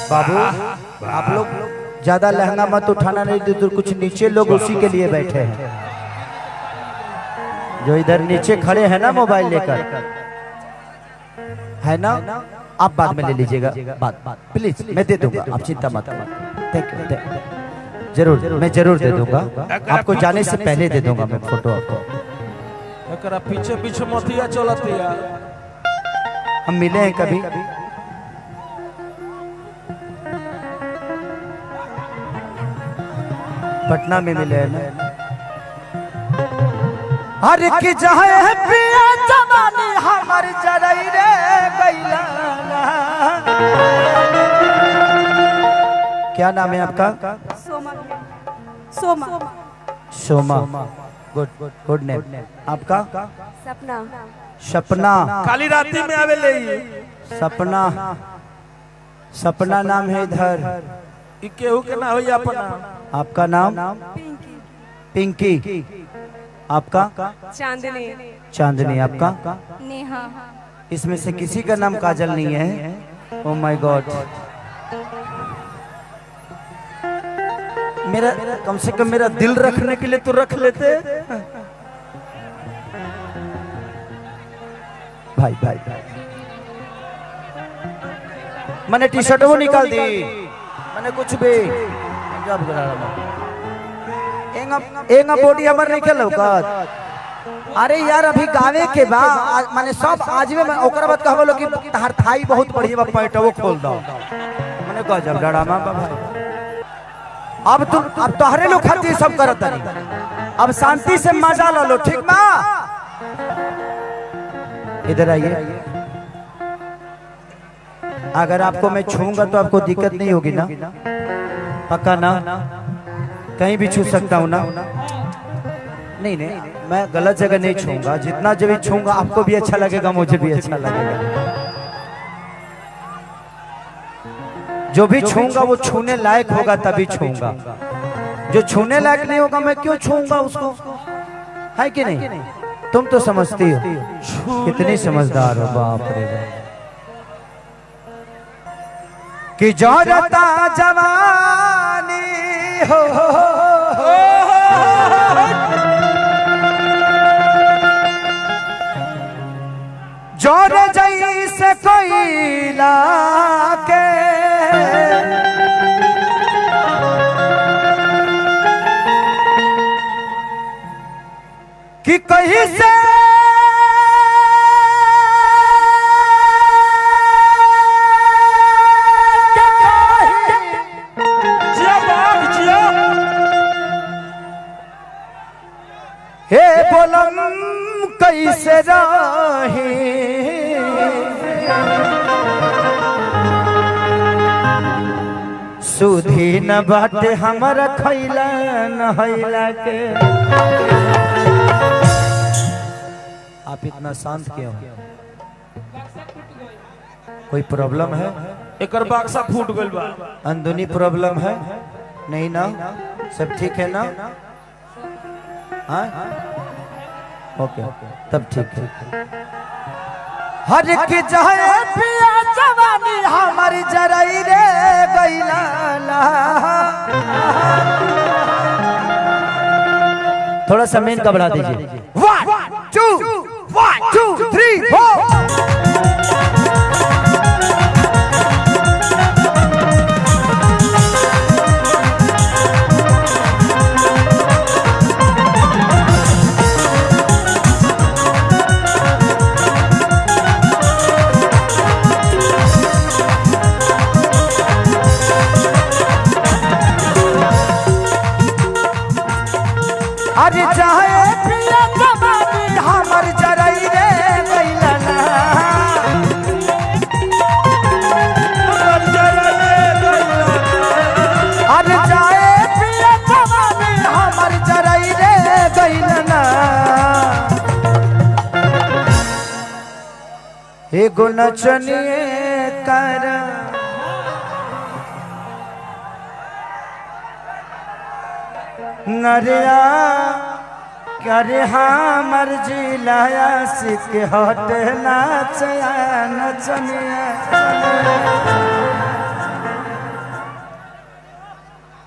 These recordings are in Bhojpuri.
बाबू आप लोग ज्यादा लहंगा मत उठाना, नहीं तो कुछ नीचे लोग उसी के लिए बैठे हैं जो इधर नीचे खड़े हैं ना मोबाइल लेकर, है ना। आप बाद में ले लीजिएगा, बात प्लीज मैं दे दूंगा, आप चिंता मत करो। थैंक यू, जरूर मैं जरूर दे दूंगा आपको, जाने से पहले दे दूंगा मैं फोटो आपको। पीछे पीछे मोतिया चलती है। हम मिले हैं कभी? पटना में मिले हैं ना। हर की जहाँ पिया जवानी हमर जरई रे गइला। क्या नाम है आपका? सोमा। सोमा। सोमा, गुड गुड नेम। आपका? सपना। सपना। काली रात्रि में आवे ले। सपना, सपना नाम है इधर। केहू के ना होई अपना। आपका नाम? पिंकी। पिंकी। आपका? चांदनी। चांदनी। आपका? नेहा। इसमें से किसी का नाम काजल नहीं है? Oh my God. मेरा कम से कम मेरा दिल रखने के लिए तो रख लेते। भाई भाई भाई, मैंने टी शर्ट वो निकाल दी, मैंने कुछ भी एंगा बॉडी हमार नहीं खेल। अरे यार अभी गावे के बा माने सब आज में ओकरा बात कहबो लो कि तहार थाई बहुत बढ़िया बा, पैटवो खोल दो। मैंने कहा जब डरामा बा भाई, अब तोहरे लोग खातिर सब करत नहीं, अब शांति से मजा लो, ठीक बा? इधर आइए। अगर आपको मैं छूंगा तो आपको दिक्कत नहीं होगी ना? पक्का ना? कहीं भी छू सकता हूँ ना? नहीं नहीं, मैं गलत जगह नहीं छूंगा। जितना जब भी छूंगा आपको भी अच्छा लगेगा, मुझे भी अच्छा लगेगा। जो भी छूंगा वो छूने लायक होगा तभी छूंगा, जो छूने लायक नहीं होगा मैं क्यों छूंगा उसको, है कि नहीं? तुम तो समझती हो, कितनी समझदार हो। बाप रे बाप। कि जोरता जवानी हो जोर जैसे कोयला के कि कहीं से हे बोलम कैसे रही सुधी न बाटे हमारा खैला न हैला के। आप इतना शांत क्यों? कोई प्रॉब्लम है? एकर बक्सा फूट गइल बा। अंदरूनी प्रॉब्लम है? नहीं ना? सब ठीक है ना? हाँ ओके तब ठीक है। हर की जहे पिया जवानी हमारी जरई रे गइला। थोड़ा सा मेन का बढ़ा दीजिए। 1 2 3 4। अरे चाहे पिया जवानी हमर जरई रे गइला। अरे चाहे पिया जवानी हमर जरई रे गइला। एगो नचनिए कर नरिया करे हमर जिलाया सिक हट नाचया नचनिया।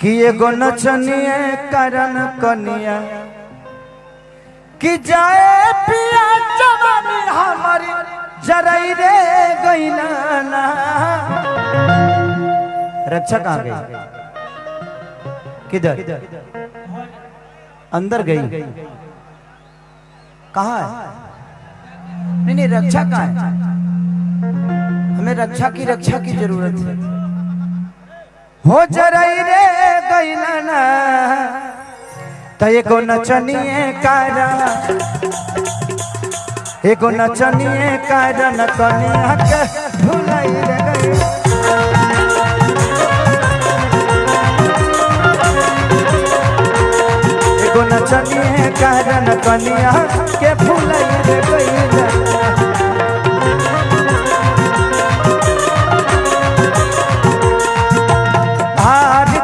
कि एगो नचनिए करन कनिया कि जाए पिया जवानी हमारी जरई रे गईला ना। रक्षा कहाँ गई? किधर? अंदर गई? कहाँ है? नहीं रक्षा कहाँ है? हमें रक्षा की जरूरत है। हो जरई रे गईला ना तो एगो नचनिए कारण कनिया के भुलाई रे गई। एगो नचनिए कारण कनिया के भुलाई रे गई।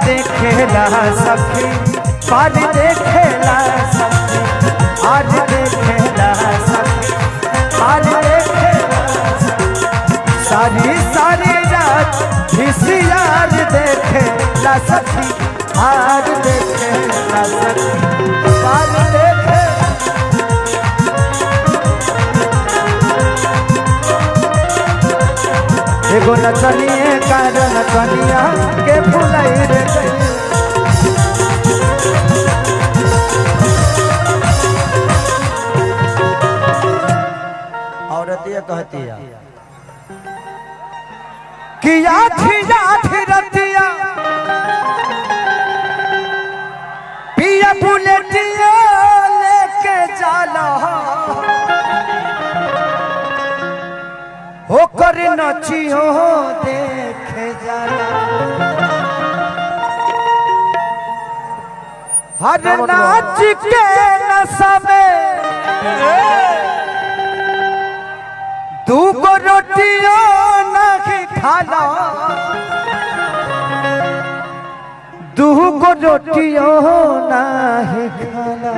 देखेला सखी आज देखेला सखी आज देखेला सखी आज देखेला सारी सारी रात हिसियार देखेला सखी आज देखेला सखी आज देखे। एगो नचनिए कारण कनिया के भुलाई रे गई। औरतिया कहती है कि आधी रतिया पिया बुलेटिया लेके जाला होकर नचियो देखे जाला। हर नाच के नशा में दूगो रोटियो नहीं खाला दूगो रोटियो नहीं खाला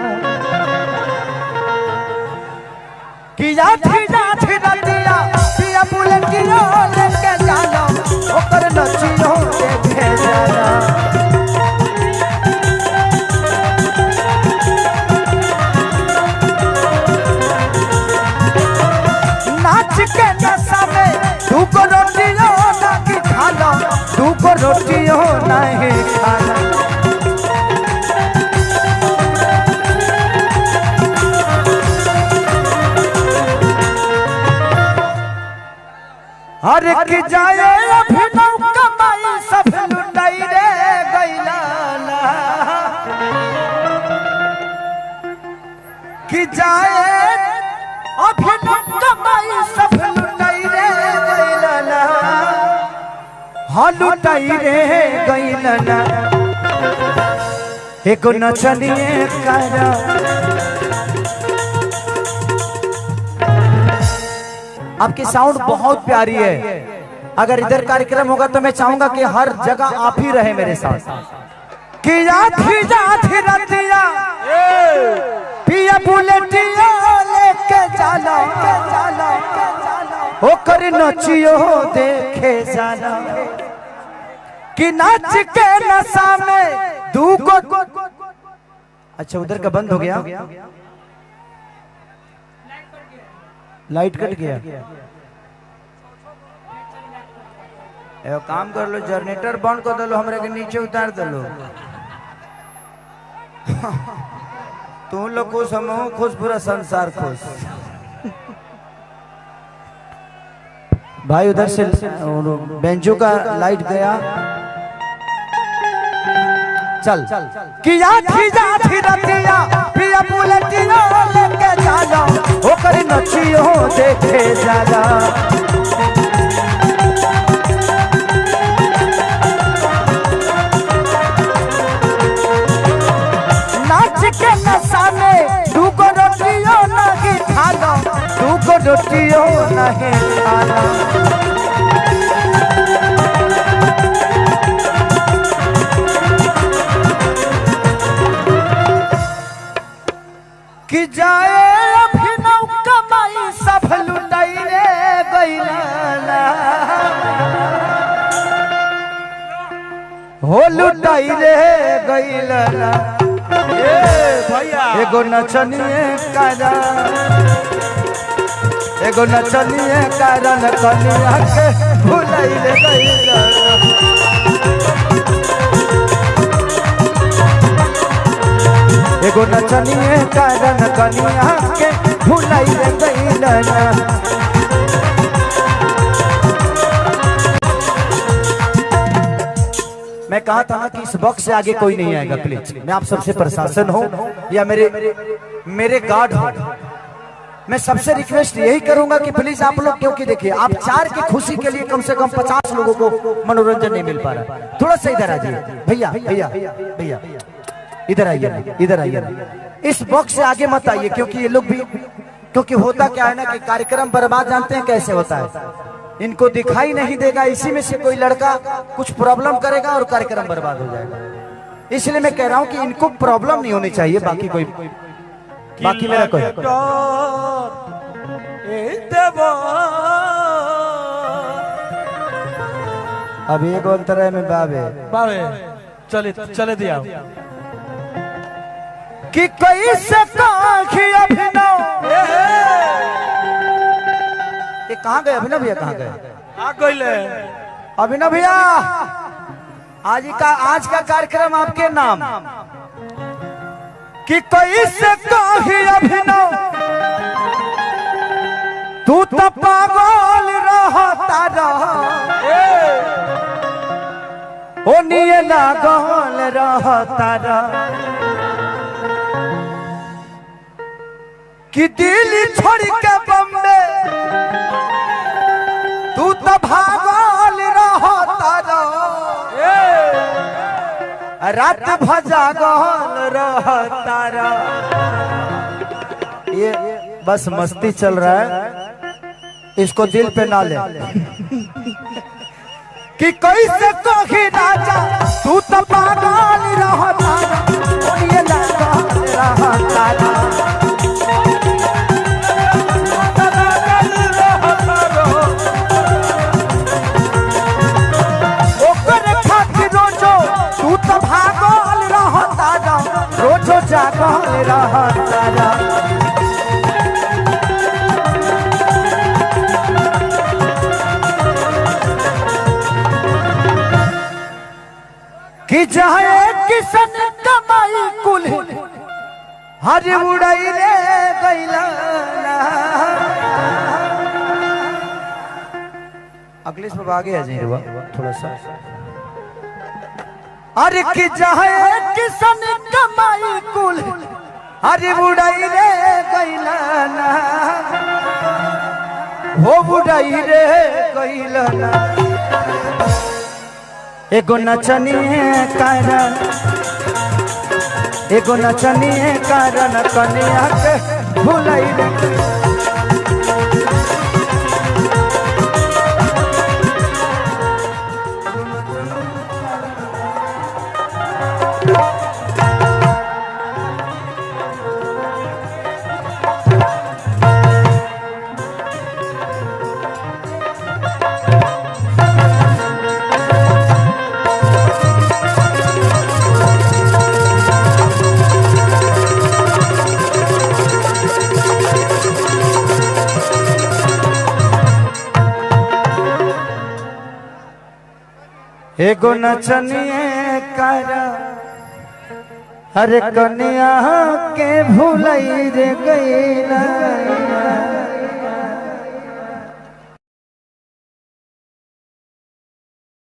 कि आधी रतिया पिया बुलेटियो लेके जाला ओकर नचियो देखे जाला। नाच के नशा में दूगो रोटियो नहीं खाला दूगो रोटियो नहीं खाला। हर की जाए अभिनव कमाई सब लुटाई रे गईला ना कि जाए अभिनव कमाई सब लुटाई रे गईला ना। हाँ लुटाई रे गईला ना। एगो नचनिए करा आपकी साउंड बहुत प्यारी है। अगर इधर कार्यक्रम होगा तो मैं चाहूंगा कि हर जगह आप ही रहे मेरे साथ। कि आधी रतिया पिया बुलेटिया लेके जाला होकर नचियो देखे जाला कि नाच के नशा में दूगो। अच्छा उधर का बंद हो गया, लाइट कट गया। एगो काम कर लो जनरेटर बंद कर दलो हमरे के नीचे उतार दलो। तू लोग खुश हम खुश पूरा संसार खुश। भाई उधर से बेंचों का लाइट गया। चल कि आधी रतिया पिया बुलेटिया लेके जाला होकर नचियो देखे जाला। नाच के नशा में दूगो रोटियो नहीं खाला दूगो रोटियो नहीं खाला। कि जाए अभिनव कमाई सब लुटाई रे गईला ना। हो लुटाई रे गइल ना ए भैया एगो नचनिए कारण कनिया के भुलाई रे गइल एगो नचनिए कारण कनिया के भुलाई रे गइल ना। मैं कहा था ना कि इस बॉक्स से आगे कोई नहीं आएगा प्लीज। मैं आप सबसे प्रशासन हूं या मेरे गार्ड हो, मैं सबसे रिक्वेस्ट यही करूंगा कि प्लीज आप लोग, क्योंकि देखिए आप 4 की खुशी के लिए कम से कम 50 लोगों को मनोरंजन नहीं मिल पा रहा। थोड़ा सा इधर आ जाइए भैया भैया भैया, इधर आइए इधर आइए। इस बॉक्स से आगे मत आइए, क्योंकि ये लोग भी, क्योंकि होता क्या है ना कि कार्यक्रम बर्बाद जानते हैं कैसे होता है, इनको दिखाई नहीं देगा, इसी में से कोई लड़का कुछ प्रॉब्लम करेगा और कार्यक्रम बर्बाद हो जाएगा। इसलिए मैं कह रहा हूं कि इनको प्रॉब्लम नहीं होनी चाहिए, बाकी मेरा कोई अभी एक अंतर है में बाबे चले दिया कि कैसे काखी अभिनव, ये कहाँ गए अभिनव भैया, कहाँ गए? आ गइले अभिनव भैया, आज का कार्यक्रम आपके नाम कि कैसे काखी अभिनव, तू तो पागल रहता ओ निये लागल रहता कि दिल्ली छोड़ के बम्बे तू तो भागल रहता रात भजागल रहता। ये बस मस्ती चल रहा है, इसको दिल पे ना ले। कि कैसे कही राजा तू तो पागल रहता ये लागल रहता। रोजो जागल रहता कि चाहे किसन कमाई कुल हर उड़ाई रे गइला। अगले से आगे आ जाइए थोड़ा सा। अरे कि चाहे किसन कमाई कुल अरे उड़ाई रे गइला ना, हो उड़ाई रे गइला ना। एगो नचनिए कारण कनिया के भुलाई रे। एगो नचनिए कारण हर कन्या के भुलाई रे गइला।